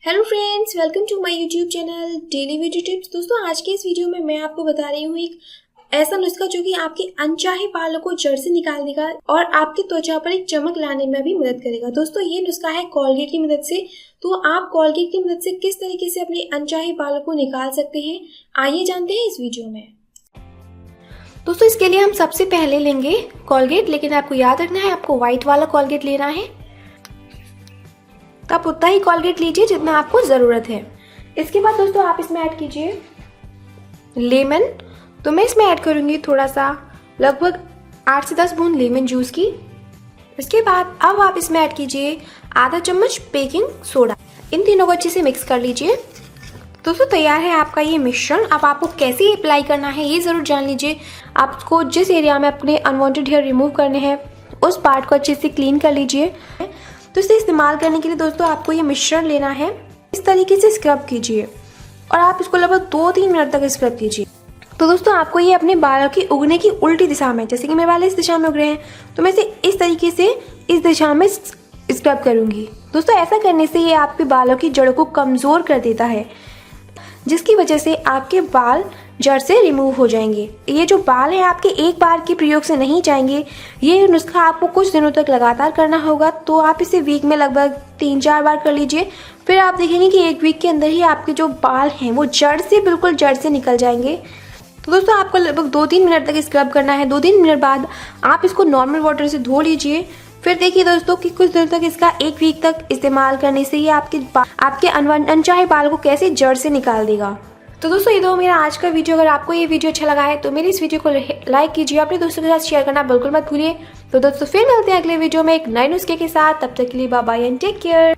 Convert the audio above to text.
Hello friends, welcome to my YouTube channel daily beauty tips. दोस्तों, आज के इस वीडियो में मैं आपको बता रही हूँ एक ऐसा नुस्खा जो कि आपके अनचाहे बालों को जड़ से निकाल देगा और आपकी त्वचा पर एक चमक लाने में भी मदद करेगा। दोस्तों, ये नुस्खा है कोलगेट की मदद से। तो आप कोलगेट की मदद से किस तरीके से अपने अनचाहे बालों को निकाल सकते हैं, आइए जानते हैं इस वीडियो में। दोस्तों, इसके लिए हम सबसे पहले लेंगे कोलगेट, लेकिन आपको याद रखना है आपको व्हाइट वाला कोलगेट लेना है। तो आप उतना ही कोलगेट लीजिए जितना आपको ज़रूरत है। इसके बाद दोस्तों आप इसमें ऐड कीजिए लेमन। तो मैं इसमें ऐड करूँगी थोड़ा सा, लगभग 8 से 10 बूंद लेमन जूस की। इसके बाद अब आप इसमें ऐड कीजिए आधा चम्मच बेकिंग सोडा। इन तीनों को अच्छे से मिक्स कर लीजिए। दोस्तों, तैयार है आपका ये मिश्रण। अब आपको कैसे अप्लाई करना है ये ज़रूर जान लीजिए। आपको जिस एरिया में अपने अनवांटेड हेयर रिमूव करने हैं उस पार्ट को अच्छे से क्लीन कर लीजिए। तो इसे इस्तेमाल करने के लिए दोस्तों आपको ये मिश्रण लेना है। इस तरीके से स्क्रब कीजिए और आप इसको लगभग 2-3 मिनट तक स्क्रब कीजिए। तो दोस्तों आपको ये अपने बालों की उगने की उल्टी दिशा में, जैसे कि मेरे बाल इस दिशा में उग रहे हैं, तो मैं इसे इस तरीके से इस दिशा में स्क्रब करूँगी। दोस्तों, ऐसा करने से ये आपके बालों की जड़ों को कमज़ोर कर देता है, जिसकी वजह से आपके बाल जड़ से रिमूव हो जाएंगे। ये जो बाल हैं आपके एक बार के प्रयोग से नहीं जाएंगे। ये नुस्खा आपको कुछ दिनों तक लगातार करना होगा। तो आप इसे वीक में लगभग 3-4 बार कर लीजिए। फिर आप देखेंगे कि एक वीक के अंदर ही आपके जो बाल हैं वो बिल्कुल जड़ से निकल जाएंगे। तो दोस्तों आपको लगभग 2-3 मिनट तक स्क्रब करना है। 2-3 मिनट बाद आप इसको नॉर्मल वाटर से धो लीजिए। फिर देखिए दोस्तों कि कुछ दिनों तक इसका एक वीक तक इस्तेमाल करने से ये आपके अनचाहे बाल को कैसे जड़ से निकाल देगा। तो दोस्तों, ये तो मेरा आज का वीडियो। अगर आपको ये वीडियो अच्छा लगा है तो मेरी इस वीडियो को लाइक कीजिए, अपने दोस्तों के साथ शेयर करना बिल्कुल मत भूलिए। तो दोस्तों फिर मिलते हैं अगले वीडियो में एक नए नुस्खे के साथ। तब तक के लिए bye bye and take care.